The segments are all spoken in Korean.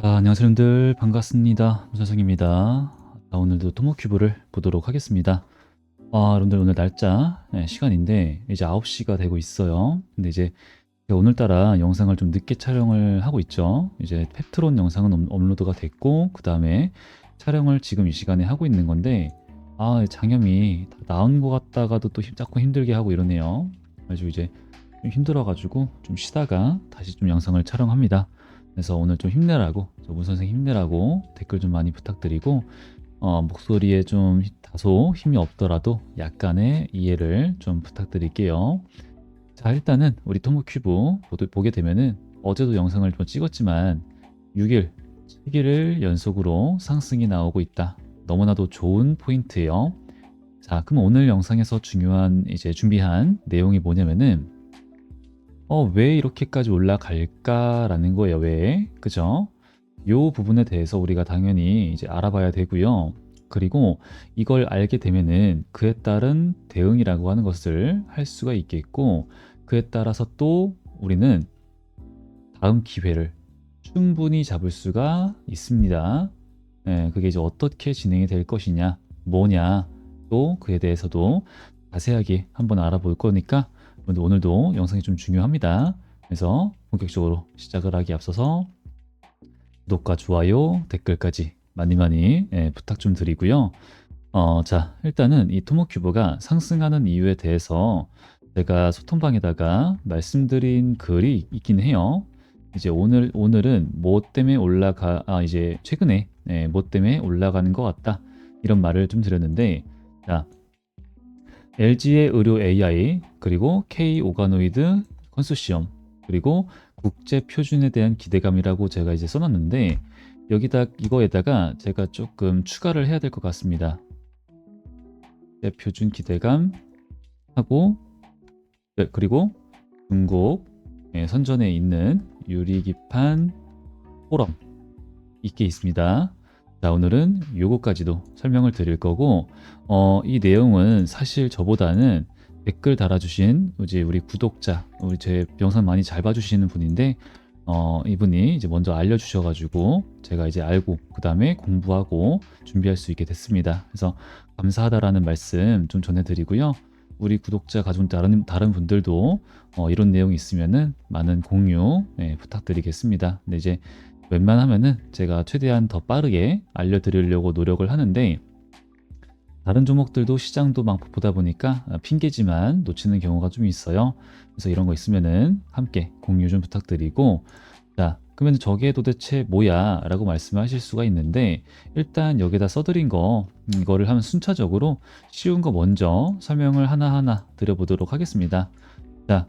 안녕하세요 여러분들 반갑습니다. 문선생입니다. 오늘도 토모큐브를 보도록 하겠습니다. 여러분들 오늘 날짜 시간인데 이제 9시가 되고 있어요. 근데 이제 제가 오늘따라 영상을 좀 늦게 촬영을 하고 있죠. 이제 펩트론 영상은 업로드가 됐고 그 다음에 촬영을 지금 이 시간에 하고 있는 건데 장염이 다 나은 것 같다가도 또 자꾸 힘들게 하고 이러네요. 그래가지고 이제 좀 힘들어가지고 좀 쉬다가 다시 좀 영상을 촬영합니다. 그래서 오늘 좀 힘내라고, 문 선생 힘내라고 댓글 좀 많이 부탁드리고, 목소리에 좀 다소 힘이 없더라도 약간의 이해를 좀 부탁드릴게요. 자, 일단은 우리 토모큐브 보게 되면은 어제도 영상을 좀 찍었지만 6일, 7일을 연속으로 상승이 나오고 있다. 너무나도 좋은 포인트예요. 자, 그럼 오늘 영상에서 중요한 이제 준비한 내용이 뭐냐면은 왜 이렇게까지 올라갈까라는 거예요. 왜? 그죠? 요 부분에 대해서 우리가 당연히 이제 알아봐야 되고요. 그리고 이걸 알게 되면은 그에 따른 대응이라고 하는 것을 할 수가 있겠고, 그에 따라서 또 우리는 다음 기회를 충분히 잡을 수가 있습니다. 그게 이제 어떻게 진행이 될 것이냐, 뭐냐, 또 그에 대해서도 자세하게 한번 알아볼 거니까 오늘도 영상이 좀 중요합니다. 그래서 본격적으로 시작을 하기 앞서서 구독과 좋아요, 댓글까지 많이 부탁 좀 드리고요. 자, 일단은 이 토모큐브가 상승하는 이유에 대해서 제가 소통방에다가 말씀드린 글이 있긴 해요. 이제 오늘은 뭐 때문에 이제 최근에 뭐 때문에 올라가는 것 같다. 이런 말을 좀 드렸는데, 자, LG의 의료 AI, 그리고 K 오가노이드 컨소시엄, 그리고 국제 표준에 대한 기대감이라고 제가 이제 써놨는데, 이거에다가 제가 조금 추가를 해야 될 것 같습니다. 국제 표준 기대감 하고, 그리고 중국 선전에 있는 유리기판 포럼 있게 있습니다. 자, 오늘은 요거까지도 설명을 드릴 거고, 이 내용은 사실 저보다는 댓글 달아주신 이제 우리 구독자, 우리 제 영상 많이 잘 봐주시는 분인데, 이분이 이제 먼저 알려주셔가지고 제가 이제 알고 그 다음에 공부하고 준비할 수 있게 됐습니다. 그래서 감사하다라는 말씀 좀 전해드리고요. 우리 구독자 가족 다른 분들도 이런 내용이 있으면은 많은 공유 부탁드리겠습니다. 근데 이제 웬만하면은 제가 최대한 더 빠르게 알려드리려고 노력을 하는데, 다른 종목들도 시장도 막 보다 보니까 핑계지만 놓치는 경우가 좀 있어요. 그래서 이런 거 있으면은 함께 공유 좀 부탁드리고, 자, 그러면 저게 도대체 뭐야? 라고 말씀하실 수가 있는데, 일단 여기다 써드린 거, 이거를 하면 순차적으로 쉬운 거 먼저 설명을 하나하나 드려보도록 하겠습니다. 자,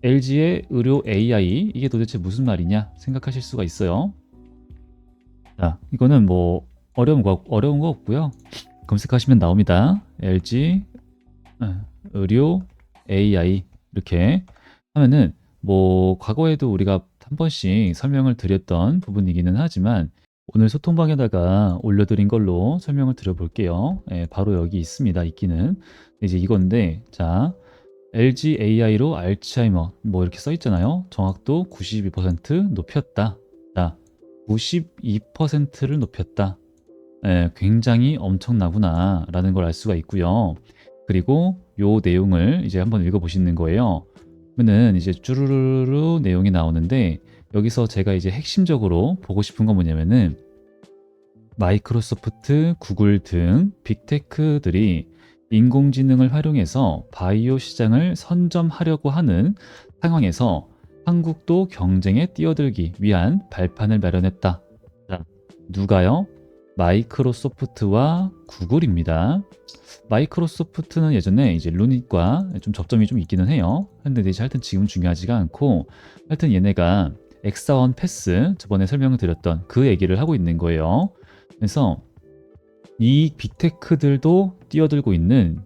LG의 의료 AI, 이게 도대체 무슨 말이냐 생각하실 수가 있어요. 자, 이거는 뭐 어려운 거 없고요. 검색하시면 나옵니다. LG 의료 AI 이렇게 하면은 뭐 과거에도 우리가 한 번씩 설명을 드렸던 부분이기는 하지만 오늘 소통방에다가 올려드린 걸로 설명을 드려볼게요. 바로 여기 있기는 이제 이건데, 자, LG AI로 알츠하이머 뭐 이렇게 써 있잖아요. 정확도 92% 높였다. 자, 92%를 높였다. 굉장히 엄청나구나 라는 걸 알 수가 있고요. 그리고 요 내용을 이제 한번 읽어보시는 거예요. 그러면은 이제 쭈루루루 내용이 나오는데, 여기서 제가 이제 핵심적으로 보고 싶은 건 뭐냐면은 마이크로소프트, 구글 등 빅테크들이 인공지능을 활용해서 바이오 시장을 선점하려고 하는 상황에서 한국도 경쟁에 뛰어들기 위한 발판을 마련했다. 자, 누가요? 마이크로소프트와 구글입니다. 마이크로소프트는 예전에 이제 루닛과 좀 접점이 좀 있기는 해요. 근데 이제 하여튼 지금 중요하지가 않고, 하여튼 얘네가 엑사원 패스 저번에 설명을 드렸던 그 얘기를 하고 있는 거예요. 그래서 이 빅테크들도 뛰어들고 있는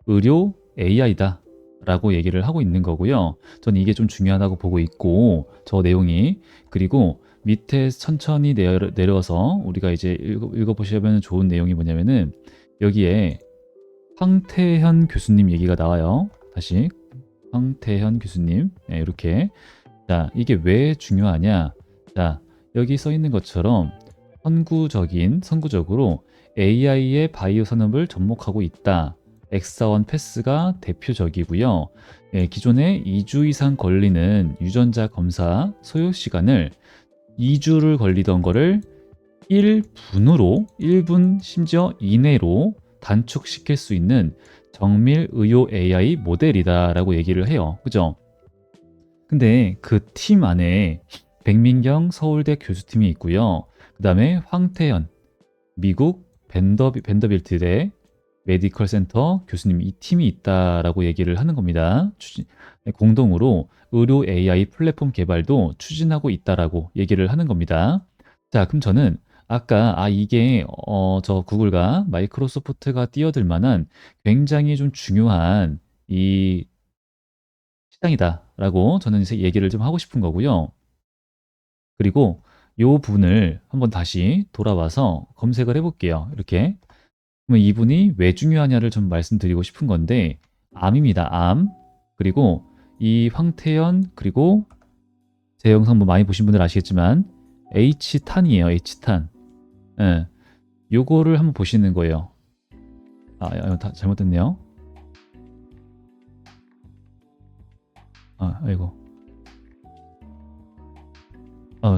의료 AI다 라고 얘기를 하고 있는 거고요. 저는 이게 좀 중요하다고 보고 있고, 저 내용이. 그리고 밑에 천천히 내려와서 우리가 이제 읽어보시면 좋은 내용이 뭐냐면은 여기에 황태현 교수님 얘기가 나와요. 다시 황태현 교수님 이렇게. 자, 이게 왜 중요하냐. 자, 여기 써 있는 것처럼 선구적으로 AI의 바이오 산업을 접목하고 있다. 엑사원 패스가 대표적이고요. 기존에 2주 이상 걸리는 유전자 검사 소요 시간을 2주를 걸리던 거를 1분 심지어 이내로 단축시킬 수 있는 정밀 의료 AI 모델이다라고 얘기를 해요. 그죠? 근데 그 팀 안에 백민경 서울대 교수팀이 있고요. 그 다음에 황태현 미국 밴더빌트대 메디컬 센터 교수님 이 팀이 있다라고 얘기를 하는 겁니다. 공동으로 의료 AI 플랫폼 개발도 추진하고 있다라고 얘기를 하는 겁니다. 자, 그럼 저는 아까 이게 저 구글과 마이크로소프트가 뛰어들 만한 굉장히 좀 중요한 이 시장이다라고 저는 이제 얘기를 좀 하고 싶은 거고요. 그리고 요 분을 한번 다시 돌아와서 검색을 해볼게요. 이렇게. 그러면 이분이 왜 중요하냐를 좀 말씀드리고 싶은 건데, 암입니다. 암. 그리고 이 황태현, 그리고 제 영상 뭐 많이 보신 분들 아시겠지만, H탄이에요. H탄. 예. 요거를 한번 보시는 거예요. 다 잘못됐네요. 아이고.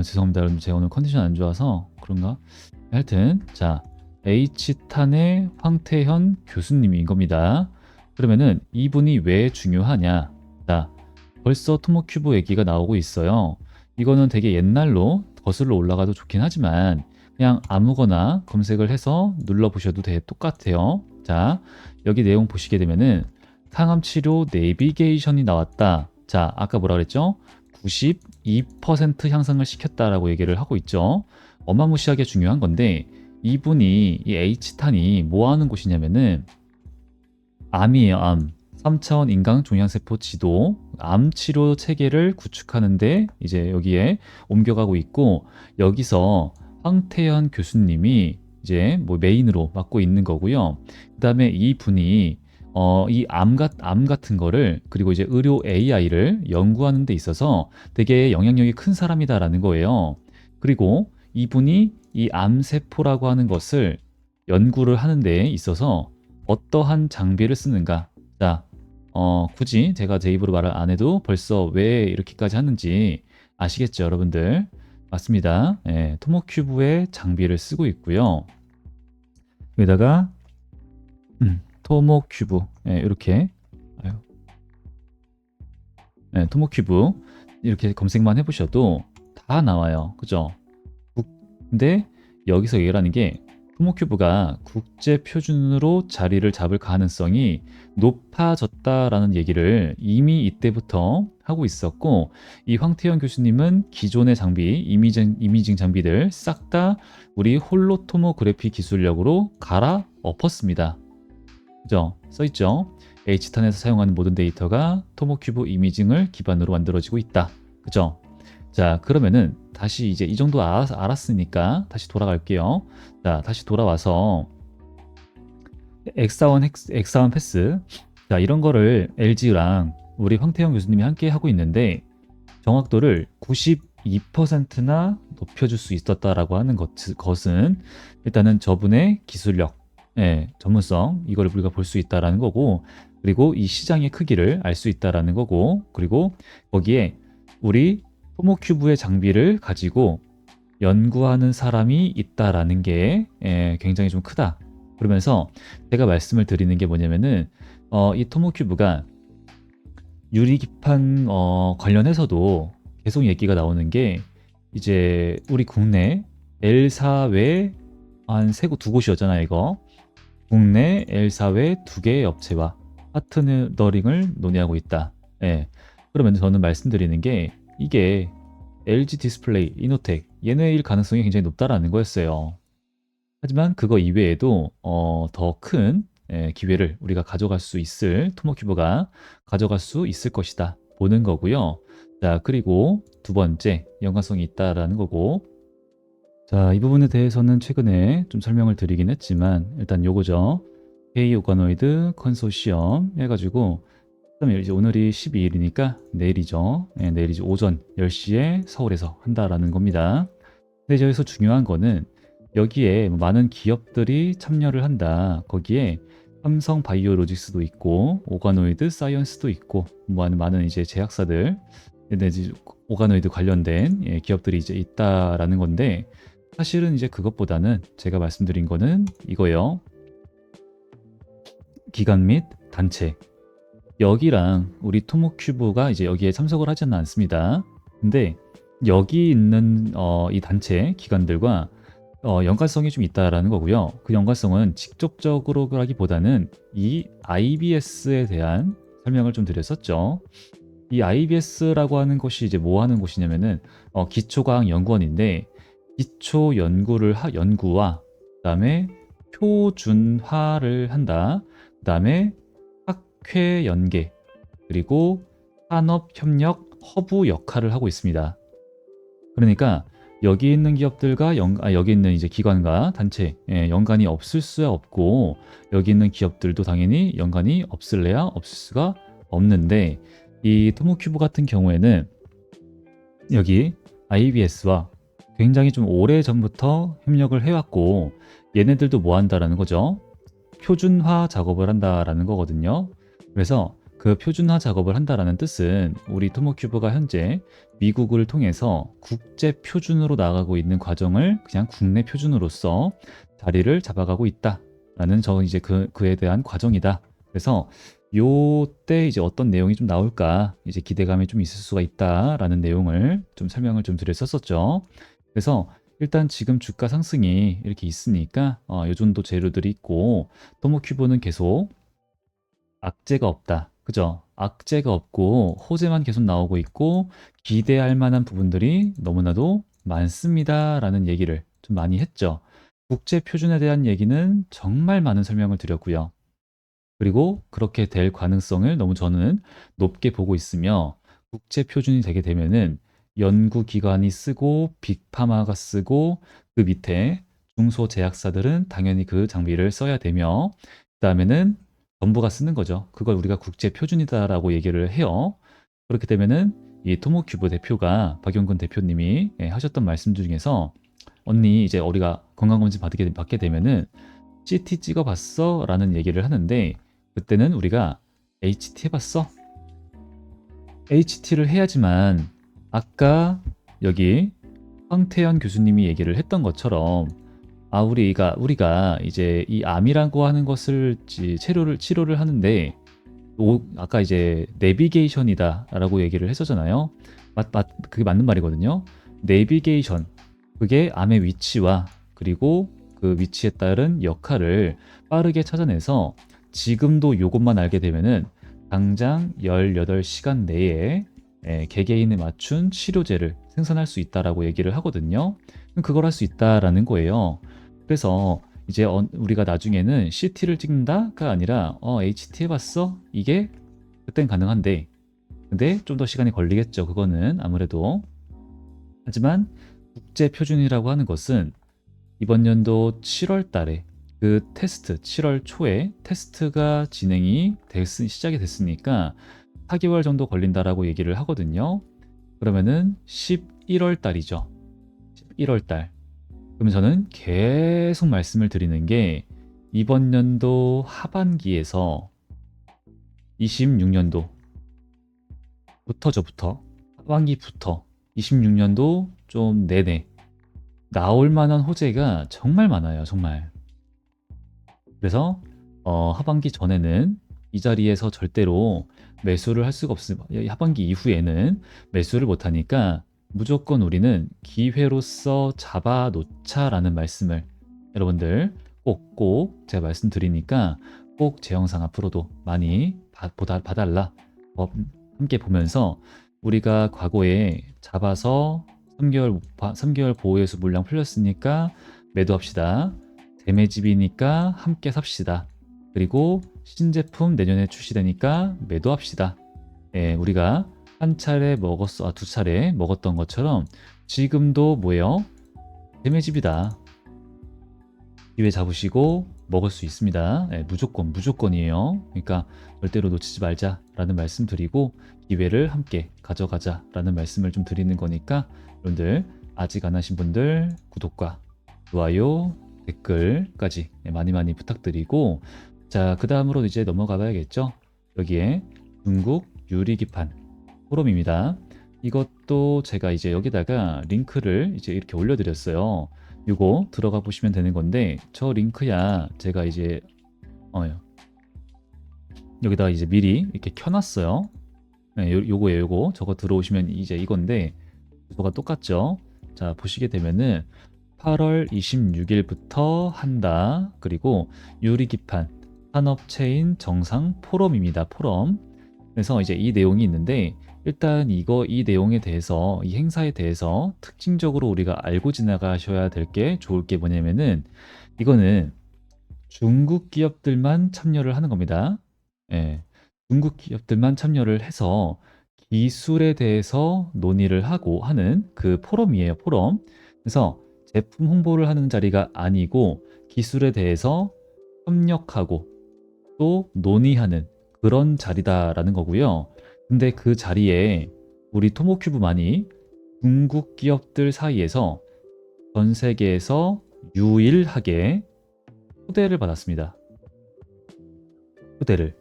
죄송합니다. 여러분. 제가 오늘 컨디션 안 좋아서 그런가? 하여튼, 자, H탄의 황태현 교수님인 겁니다. 그러면은 이분이 왜 중요하냐? 자, 벌써 토모큐브 얘기가 나오고 있어요. 이거는 되게 옛날로 거슬러 올라가도 좋긴 하지만 그냥 아무거나 검색을 해서 눌러보셔도 똑같아요. 자, 여기 내용 보시게 되면은 항암치료 내비게이션이 나왔다. 자, 아까 뭐라 그랬죠? 92% 향상을 시켰다라고 얘기를 하고 있죠. 어마무시하게 중요한 건데 이분이 이 H탄이 뭐 하는 곳이냐면은 암이에요. 암. 3차원 인강 종양세포 지도 암 치료 체계를 구축하는데 이제 여기에 옮겨가고 있고 여기서 황태현 교수님이 이제 뭐 메인으로 맡고 있는 거고요. 그다음에 이 분이 이 암 같은 거를 그리고 이제 의료 AI를 연구하는 데 있어서 되게 영향력이 큰 사람이다라는 거예요. 그리고 이분이 이 암세포라고 하는 것을 연구를 하는 데 있어서 어떠한 장비를 쓰는가. 자, 굳이 제가 제 입으로 말을 안 해도 벌써 왜 이렇게까지 하는지 아시겠죠, 여러분들? 맞습니다. 토모큐브의 장비를 쓰고 있고요. 여기다가 토모큐브 이렇게 토모큐브 이렇게 검색만 해보셔도 다 나와요. 그죠? 근데 여기서 얘기하는 게 토모큐브가 국제 표준으로 자리를 잡을 가능성이 높아졌다라는 얘기를 이미 이때부터 하고 있었고 이 황태현 교수님은 기존의 장비, 이미징 장비들 싹 다 우리 홀로토모그래피 기술력으로 갈아엎었습니다. 그죠? 써있죠? H탄에서 사용하는 모든 데이터가 토모큐브 이미징을 기반으로 만들어지고 있다. 그죠? 자, 그러면은 다시 이제 이 정도 알았으니까 다시 돌아갈게요. 자, 다시 돌아와서 엑사원 패스. 자, 이런 거를 LG랑 우리 황태영 교수님이 함께 하고 있는데 정확도를 92%나 높여줄 수 있었다라고 하는 것은 일단은 저분의 기술력, 전문성 이거를 우리가 볼 수 있다라는 거고 그리고 이 시장의 크기를 알 수 있다라는 거고 그리고 거기에 우리 토모큐브의 장비를 가지고 연구하는 사람이 있다라는 게 굉장히 좀 크다. 그러면서 제가 말씀을 드리는 게 뭐냐면은 이 토모큐브가 유리기판 관련해서도 계속 얘기가 나오는 게 이제 우리 국내 L사회 한 두 곳이었잖아요. 이거 국내 L사회 2개의 업체와 파트너링을 논의하고 있다. 그러면 저는 말씀드리는 게 이게 LG 디스플레이, 이노텍 얘네일 가능성이 굉장히 높다라는 거였어요. 하지만 그거 이외에도 더 큰 기회를 우리가 가져갈 수 있을 토모큐브가 가져갈 수 있을 것이다 보는 거고요. 자, 그리고 두 번째 연관성이 있다라는 거고 자, 이 부분에 대해서는 최근에 좀 설명을 드리긴 했지만 일단 요거죠. K 오가노이드 컨소시엄 해가지고 그다음에 이제 오늘이 12일이니까 내일이죠. 내일이죠. 오전 10시에 서울에서 한다라는 겁니다. 근데 여기서 중요한 거는 여기에 많은 기업들이 참여를 한다. 거기에 삼성 바이오로직스도 있고 오가노이드 사이언스도 있고 많은 이제 제약사들, 근데 이제 오가노이드 관련된 기업들이 이제 있다라는 건데, 사실은 이제 그것보다는 제가 말씀드린 거는 이거예요. 기관 및 단체. 여기랑 우리 토모큐브가 이제 여기에 참석을 하지는 않습니다. 근데 여기 있는 이 단체 기관들과 연관성이 좀 있다라는 거고요. 그 연관성은 직접적으로라기보다는 이 IBS에 대한 설명을 좀 드렸었죠. 이 IBS라고 하는 곳이 이제 뭐 하는 곳이냐면은 기초과학연구원인데, 기초 연구와 그다음에 표준화를 한다. 그다음에 학회 연계, 그리고 산업 협력 허브 역할을 하고 있습니다. 그러니까 여기 있는 기업들과 여기 있는 이제 기관과 단체 연관이 없을 수 없고, 여기 있는 기업들도 당연히 연관이 없을래야 없을 수가 없는데, 이 토모큐브 같은 경우에는 여기 IBS와 굉장히 좀 오래 전부터 협력을 해왔고, 얘네들도 뭐 한다라는 거죠? 표준화 작업을 한다라는 거거든요. 그래서 그 표준화 작업을 한다라는 뜻은 우리 토모큐브가 현재 미국을 통해서 국제 표준으로 나가고 있는 과정을 그냥 국내 표준으로서 자리를 잡아가고 있다라는, 저 이제 그에 대한 과정이다. 그래서 요때 이제 어떤 내용이 좀 나올까 이제 기대감이 좀 있을 수가 있다라는 내용을 좀 설명을 좀 드렸었죠. 그래서 일단 지금 주가 상승이 이렇게 있으니까 요 정도 재료들이 있고, 토모큐브는 계속 악재가 없다. 그죠? 악재가 없고 호재만 계속 나오고 있고 기대할 만한 부분들이 너무나도 많습니다라는 얘기를 좀 많이 했죠. 국제 표준에 대한 얘기는 정말 많은 설명을 드렸고요. 그리고 그렇게 될 가능성을 너무 저는 높게 보고 있으며, 국제 표준이 되게 되면은 연구기관이 쓰고 빅파마가 쓰고 그 밑에 중소제약사들은 당연히 그 장비를 써야 되며, 그다음에는 정부가 쓰는 거죠. 그걸 우리가 국제 표준이다라고 얘기를 해요. 그렇게 되면은 이 토모큐브 대표가 박용근 대표님이 하셨던 말씀 중에서, 언니 이제 우리가 건강검진 받게 되면은 CT 찍어봤어? 라는 얘기를 하는데, 그때는 우리가 HT 해봤어? HT를 해야지만 아까 여기 황태현 교수님이 얘기를 했던 것처럼, 우리가 이제 이 암이라고 하는 것을 치료를 하는데, 아까 이제 내비게이션이다라고 얘기를 했었잖아요. 그게 맞는 말이거든요. 내비게이션, 그게 암의 위치와 그리고 그 위치에 따른 역할을 빠르게 찾아내서 지금도 요것만 알게 되면은 당장 18시간 내에 개개인에 맞춘 치료제를 생산할 수 있다라고 얘기를 하거든요. 그걸 할 수 있다라는 거예요. 그래서 이제 우리가 나중에는 CT를 찍는다가 아니라 HT 해봤어? 이게 그땐 가능한데, 근데 좀 더 시간이 걸리겠죠. 그거는 아무래도. 하지만 국제 표준이라고 하는 것은 이번 연도 7월 달에 그 테스트, 7월 초에 테스트가 시작이 됐으니까 4개월 정도 걸린다라고 얘기를 하거든요. 그러면은 11월 달이죠. 11월 달. 그러면 저는 계속 말씀을 드리는 게, 이번 연도 하반기에서 26년도부터 하반기부터 26년도 좀 내내 나올 만한 호재가 정말 많아요, 정말. 그래서 하반기 전에는 이 자리에서 절대로 매수를 할 수가 없습니다. 하반기 이후에는 매수를 못하니까 무조건 우리는 기회로서 잡아놓자라는 말씀을 여러분들 꼭 제가 말씀드리니까, 꼭 제 영상 앞으로도 많이 봐달라. 함께 보면서 우리가 과거에 잡아서 3개월 보호예수 물량 풀렸으니까 매도합시다. 재매집이니까 함께 삽시다. 그리고 신제품 내년에 출시되니까 매도합시다. 우리가 한 차례 두 차례 먹었던 것처럼 지금도 뭐예요? 재매집이다. 기회 잡으시고 먹을 수 있습니다. 무조건이에요. 그러니까 절대로 놓치지 말자라는 말씀 드리고, 기회를 함께 가져가자라는 말씀을 좀 드리는 거니까 여러분들 아직 안 하신 분들 구독과 좋아요, 댓글까지 많이 많이 부탁드리고, 자, 그 다음으로 이제 넘어가 봐야겠죠. 여기에 중국 유리기판 포럼입니다. 이것도 제가 이제 여기다가 링크를 이제 이렇게 올려드렸어요. 이거 들어가 보시면 되는 건데, 저 링크야 제가 이제 여기다가 이제 미리 이렇게 켜놨어요. 네, 요거예요, 요거. 저거 들어오시면 이제 이건데, 주소가 똑같죠? 자, 보시게 되면은 8월 26일부터 한다. 그리고 유리기판 산업체인 정상 포럼입니다. 포럼. 그래서 이제 이 내용이 있는데, 일단 이 내용에 대해서, 이 행사에 대해서 특징적으로 우리가 알고 지나가셔야 될 게 좋을 게 뭐냐면은, 이거는 중국 기업들만 참여를 하는 겁니다. 예, 중국 기업들만 참여를 해서 기술에 대해서 논의를 하고 하는 그 포럼이에요, 포럼. 그래서 제품 홍보를 하는 자리가 아니고 기술에 대해서 협력하고 또 논의하는 그런 자리다라는 거고요. 근데 그 자리에 우리 토모큐브만이 중국 기업들 사이에서 전 세계에서 유일하게 초대를 받았습니다. 초대를.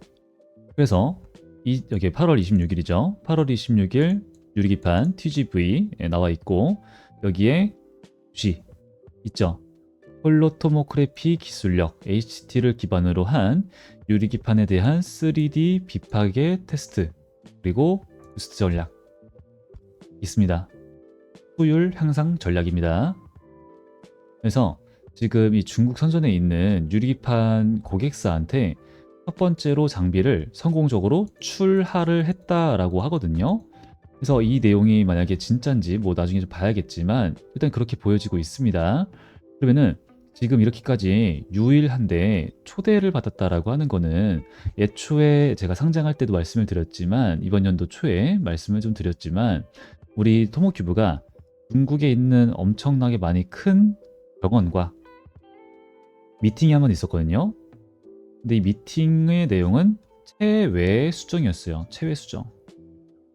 그래서 여기 8월 26일이죠. 8월 26일 유리기판 TGV에 나와 있고, 여기에 G 있죠. 홀로토모그래피 기술력 HT를 기반으로 한 유리기판에 대한 3D 비파괴 테스트, 그리고 부스트 전략 있습니다. 수율 향상 전략입니다. 그래서 지금 이 중국 선전에 있는 유리기판 고객사한테 첫 번째로 장비를 성공적으로 출하를 했다라고 하거든요. 그래서 이 내용이 만약에 진짠지 뭐 나중에 좀 봐야겠지만 일단 그렇게 보여지고 있습니다. 그러면은 지금 이렇게까지 유일한데 초대를 받았다라고 하는 거는, 애초에 제가 상장할 때도 말씀을 드렸지만, 이번 연도 초에 말씀을 좀 드렸지만, 우리 토모큐브가 중국에 있는 엄청나게 많이 큰 병원과 미팅이 한 번 있었거든요. 근데 이 미팅의 내용은 체외 수정이었어요. 체외 수정.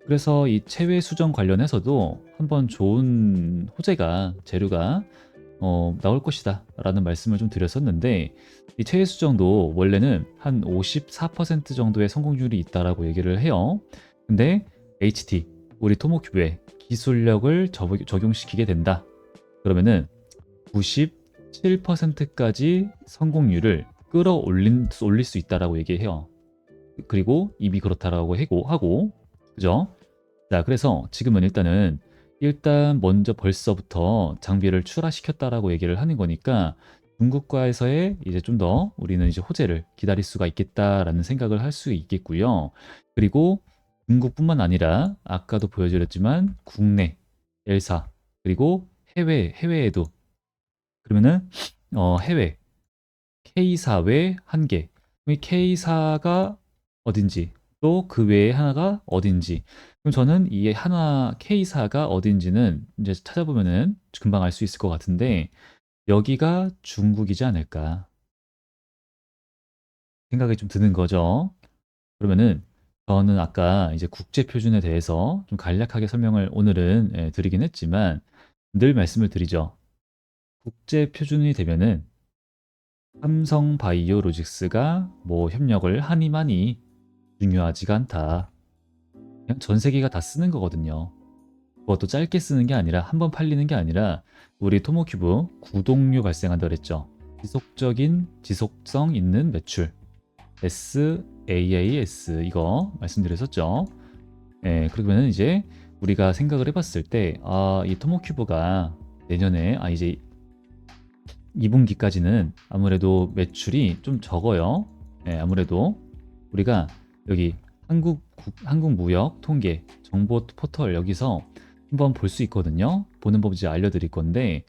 그래서 이 체외 수정 관련해서도 한번 좋은 호재가, 재료가 나올 것이다 라는 말씀을 좀 드렸었는데, 이 체외 수정도 원래는 한 54% 정도의 성공률이 있다라고 얘기를 해요. 근데 HT, 우리 토모큐브에 기술력을 적용시키게 된다. 그러면은 97%까지 성공률을 올릴 수 있다라고 얘기해요. 그리고 이미 그렇다라고 하고, 그죠? 자, 그래서 지금은 일단 먼저 벌써부터 장비를 출하시켰다라고 얘기를 하는 거니까, 중국과에서의 이제 좀 더 우리는 이제 호재를 기다릴 수가 있겠다라는 생각을 할 수 있겠고요. 그리고 중국뿐만 아니라 아까도 보여드렸지만 국내 L사, 그리고 해외에도, 그러면은 해외 K사 외 한 개, 이 K사가 어딘지, 또 그 외에 하나가 어딘지, 그럼 저는 이 하나 K사가 어딘지는 이제 찾아보면은 금방 알 수 있을 것 같은데, 여기가 중국이지 않을까 생각이 좀 드는 거죠. 그러면은 저는 아까 이제 국제 표준에 대해서 좀 간략하게 설명을 오늘은 드리긴 했지만, 늘 말씀을 드리죠. 국제 표준이 되면은 삼성바이오로직스가 뭐 협력을 하니마니 중요하지가 않다. 그냥 전 세계가 다 쓰는 거거든요. 그것도 짧게 쓰는 게 아니라, 한 번 팔리는 게 아니라, 우리 토모큐브 구독료 발생한다 그랬죠. 지속성 있는 매출, SaaS, 이거 말씀드렸었죠. 예, 그러면 이제 우리가 생각을 해봤을 때, 이 토모큐브가 내년에, 이제 2분기까지는 아무래도 매출이 좀 적어요. 예, 아무래도 우리가 여기 한국무역 통계 정보 포털, 여기서 한번 볼 수 있거든요. 보는 법 이제 알려드릴 건데,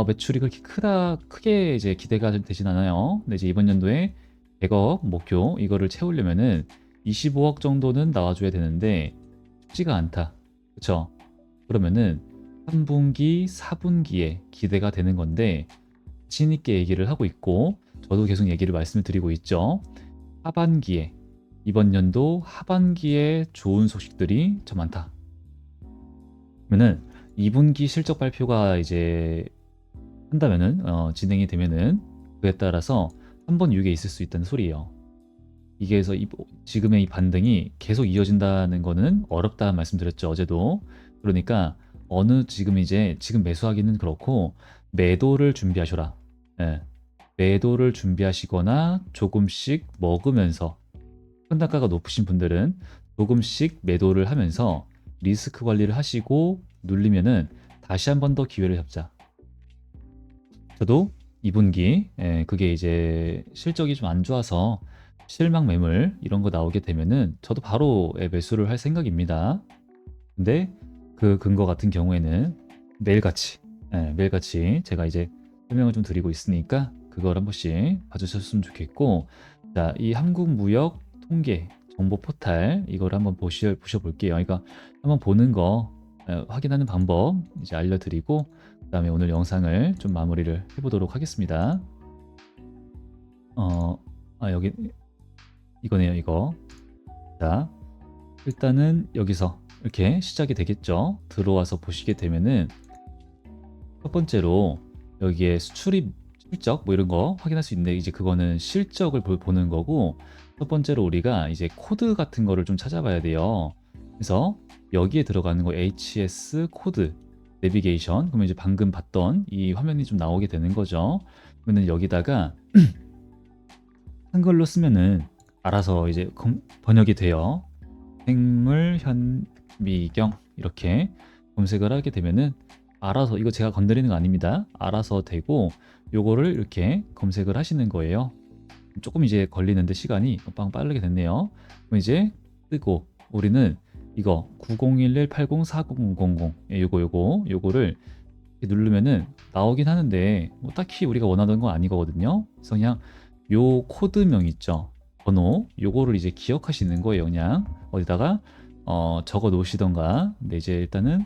매출이 그렇게 크게 이제 기대가 되진 않아요. 근데 이제 이번 연도에 100억 목표 이거를 채우려면은 25억 정도는 나와줘야 되는데 쉽지가 않다. 그쵸? 그러면은 3분기, 4분기에 기대가 되는 건데, 자신 있게 얘기를 하고 있고, 저도 계속 얘기를 말씀을 드리고 있죠. 하반기에, 이번 연도 하반기에 좋은 소식들이 참 많다. 그러면은 2분기 실적 발표가 이제 한다면은 진행이 되면은 그에 따라서 한 번 유익에 있을 수 있다는 소리예요. 이게 그래서 지금의 이 반등이 계속 이어진다는 거는 어렵다는 말씀드렸죠, 어제도. 그러니까 지금 이제 지금 매수하기는 그렇고 매도를 준비하셔라. 예. 매도를 준비하시거나 조금씩 먹으면서 큰 단가가 높으신 분들은 조금씩 매도를 하면서 리스크 관리를 하시고 눌리면은 다시 한 번 더 기회를 잡자. 저도 2분기 그게 이제 실적이 좀 안 좋아서 실망 매물 이런 거 나오게 되면은 저도 바로 매수를 할 생각입니다. 근데 그 근거 같은 경우에는 매일같이 매일같이 제가 이제 설명을 좀 드리고 있으니까 그걸 한 번씩 봐주셨으면 좋겠고, 자, 이 한국무역 통계 정보 포탈 이걸 한번 보셔볼게요. 그러니까 한번 보는 거 확인하는 방법 이제 알려드리고 그다음에 오늘 영상을 좀 마무리를 해보도록 하겠습니다. 어, 여기 이거네요, 이거. 자, 일단은 여기서 이렇게 시작이 되겠죠. 들어와서 보시게 되면은 첫 번째로 여기에 수출입 실적 뭐 이런 거 확인할 수 있는데, 이제 그거는 실적을 보는 거고, 첫 번째로 우리가 이제 코드 같은 거를 좀 찾아봐야 돼요. 그래서 여기에 들어가는 거 HS 코드 내비게이션, 그러면 이제 방금 봤던 이 화면이 좀 나오게 되는 거죠. 그러면 여기다가 한글로 쓰면은 알아서 이제 번역이 돼요. 생물 현미경 이렇게 검색을 하게 되면은 알아서, 이거 제가 건드리는 거 아닙니다. 알아서 되고 요거를 이렇게 검색을 하시는 거예요. 조금 이제 걸리는데 시간이 빵 빠르게 됐네요. 그럼 이제 뜨고 우리는 이거 9011804000 요거를 누르면은 나오긴 하는데 뭐 딱히 우리가 원하는 건 아니거든요. 그래서 그냥 요 코드명 있죠, 번호, 요거를 이제 기억하시는 거예요. 그냥 어디다가 적어 놓으시던가. 근데 이제 일단은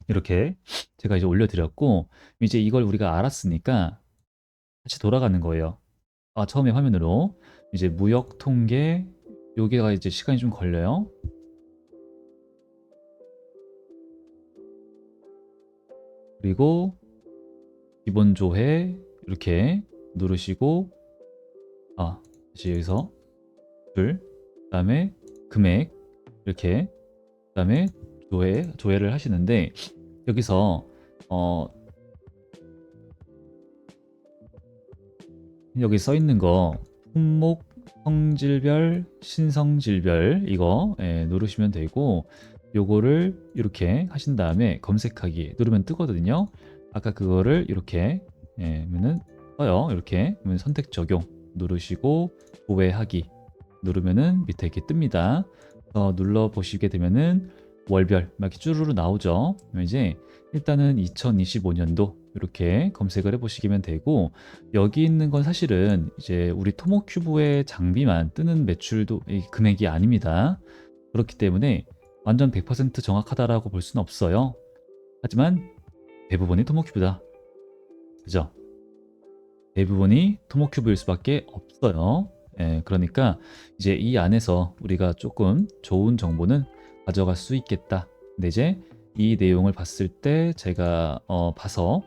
이렇게 제가 이제 올려드렸고, 이제 이걸 우리가 알았으니까 다시 돌아가는 거예요. 처음에 화면으로 이제 무역 통계, 여기가 이제 시간이 좀 걸려요. 그리고 기본 조회 이렇게 누르시고, 다시 여기서 그다음에 금액 이렇게, 그다음에 조회를 하시는데, 여기서 여기 써 있는 거 품목 성질별 신성질별 이거 누르시면 되고, 요거를 이렇게 하신 다음에 검색하기 누르면 뜨거든요. 아까 그거를 이렇게 하면은 떠요. 이렇게 그러면 선택 적용 누르시고 조회하기 누르면은 밑에 이렇게 뜹니다. 눌러 보시게 되면은 월별 막 이렇게 쭈루루 나오죠. 그럼 이제 일단은 2025년도 이렇게 검색을 해보시면 되고, 여기 있는 건 사실은 이제 우리 토모큐브의 장비만 뜨는 매출도 이 금액이 아닙니다. 그렇기 때문에 완전 100% 정확하다라고 볼 수는 없어요. 하지만 대부분이 토모큐브다. 그죠? 대부분이 토모큐브일 수밖에 없어요. 그러니까 이제 이 안에서 우리가 조금 좋은 정보는 가져갈 수 있겠다. 근데 이제 이 내용을 봤을 때 제가 봐서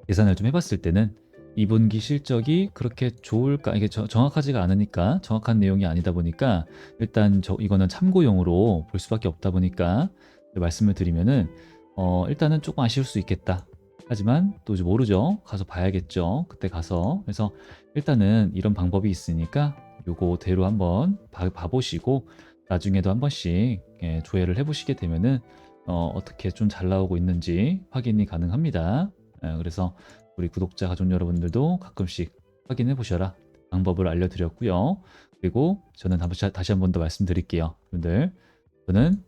계산을 좀 해봤을 때는 2분기 실적이 그렇게 좋을까, 이게 정확하지가 않으니까, 정확한 내용이 아니다 보니까 일단 이거는 참고용으로 볼 수밖에 없다 보니까 말씀을 드리면은 일단은 조금 아쉬울 수 있겠다. 하지만 또 이제 모르죠. 가서 봐야겠죠. 그때 가서. 그래서 일단은 이런 방법이 있으니까 요거대로 한번 봐보시고 나중에도 한 번씩 조회를 해보시게 되면은 어떻게 좀 잘 나오고 있는지 확인이 가능합니다. 그래서 우리 구독자 가족 여러분들도 가끔씩 확인해 보셔라 방법을 알려드렸고요. 그리고 저는 다시 한 번 더 말씀드릴게요. 여러분들, 저는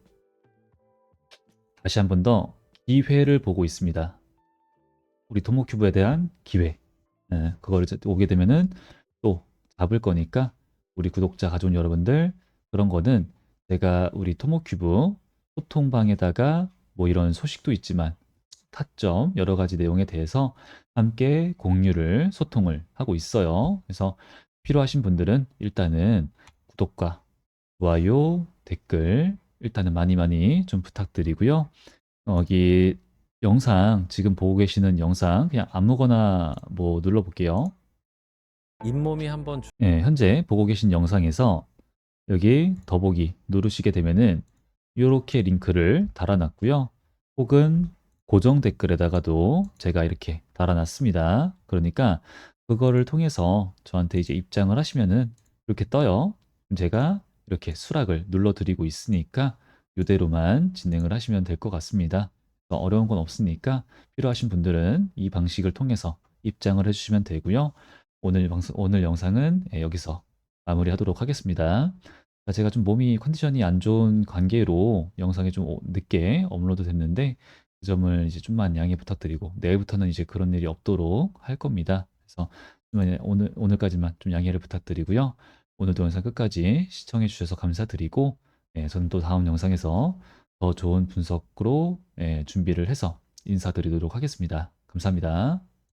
다시 한 번 더 기회를 보고 있습니다. 우리 토모큐브에 대한 기회. 그거를 오게 되면은 또 잡을 거니까 우리 구독자 가족 여러분들, 그런 거는 제가 우리 토모큐브 소통방에다가 뭐 이런 소식도 있지만 타점 여러 가지 내용에 대해서 함께 공유를 소통을 하고 있어요. 그래서 필요하신 분들은 일단은 구독과 좋아요, 댓글 일단은 많이 많이 좀 부탁드리고요. 여기 영상, 지금 보고 계시는 영상 그냥 아무거나 뭐 눌러볼게요. 잇몸이 한번 예, 현재 보고 계신 영상에서 여기 더보기 누르시게 되면은 이렇게 링크를 달아놨고요. 혹은 고정 댓글에다가도 제가 이렇게 달아놨습니다. 그러니까 그거를 통해서 저한테 이제 입장을 하시면은 이렇게 떠요. 그럼 제가 이렇게 수락을 눌러드리고 있으니까 이대로만 진행을 하시면 될 것 같습니다. 어려운 건 없으니까 필요하신 분들은 이 방식을 통해서 입장을 해주시면 되고요. 오늘 영상은 여기서 마무리하도록 하겠습니다. 제가 좀 몸이 컨디션이 안 좋은 관계로 영상이 좀 늦게 업로드 됐는데 그 점을 이제 좀만 양해 부탁드리고 내일부터는 이제 그런 일이 없도록 할 겁니다. 그래서 오늘까지만 좀 양해를 부탁드리고요. 오늘도 영상 끝까지 시청해 주셔서 감사드리고 저는 또 다음 영상에서 더 좋은 분석으로 준비를 해서 인사드리도록 하겠습니다. 감사합니다.